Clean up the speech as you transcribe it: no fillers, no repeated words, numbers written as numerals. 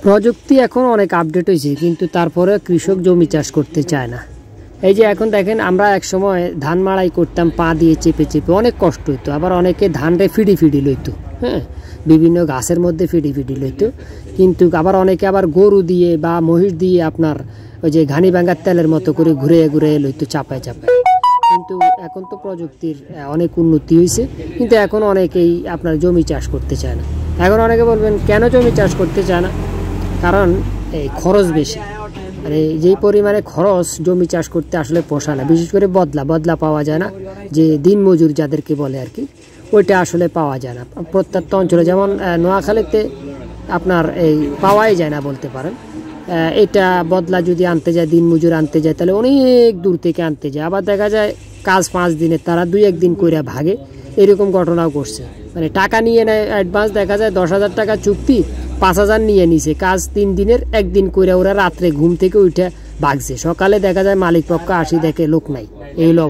প্রযুক্তি এখন অনেক আপডেট হয়েছে, কিন্তু তারপরে কৃষক জমি চাষ করতে চায় না। এই যে এখন দেখেন, আমরা এক সময় ধান মাড়াই করতাম পা দিয়ে চেপে চেপে, অনেক কষ্ট হইতো। আবার অনেকে ধানরে ফিডি লইতো, হ্যাঁ, বিভিন্ন গাছের মধ্যে ফিডি লইতো। কিন্তু আবার অনেকে আবার গরু দিয়ে বা মহিষ দিয়ে আপনার ওই যে ঘানি ভাঙার তেলের মতো করে ঘুরে ঘুরে লইতো চাপায় চাপায়। কিন্তু এখন তো প্রযুক্তির অনেক উন্নতি হয়েছে, কিন্তু এখন অনেকেই আপনার জমি চাষ করতে চায় না। এখন অনেকে বলবেন কেন জমি চাষ করতে চায় না? কারণ এই খরচ বেশি। আর যেই পরিমাণে খরচ জমি চাষ করতে আসলে পোষায় না। বিশেষ করে বদলা পাওয়া যায় না, যে দিন মজুর যাদেরকে বলে আর কি, ওইটা আসলে পাওয়া যায় না প্রত্যন্ত অঞ্চলে। যেমন নোয়াখালীতে আপনার এই পাওয়াই যায় না বলতে পারেন। এটা বদলা যদি আনতে যায়, দিন মজুর আনতে যায়, তাহলে অনেক দূর থেকে আনতে যায়। আবার দেখা যায় কাজ 5 দিনের, তারা 2-1 দিন কইরা ভাগে। এরকম ঘটনাও করছে। মানে টাকা নিয়ে নেয় অ্যাডভান্স, দেখা যায় 10,000 টাকা চুক্তি, 5,000 নিয়ে নিছে। কাজ 3 দিনের, 1 দিন কইরা ওরা রাত্রে ঘুম থেকে উঠে ভাগছে। সকালে দেখা যায় মালিক পক্ষ আসি, দেখে লোক নাই। এই হলো।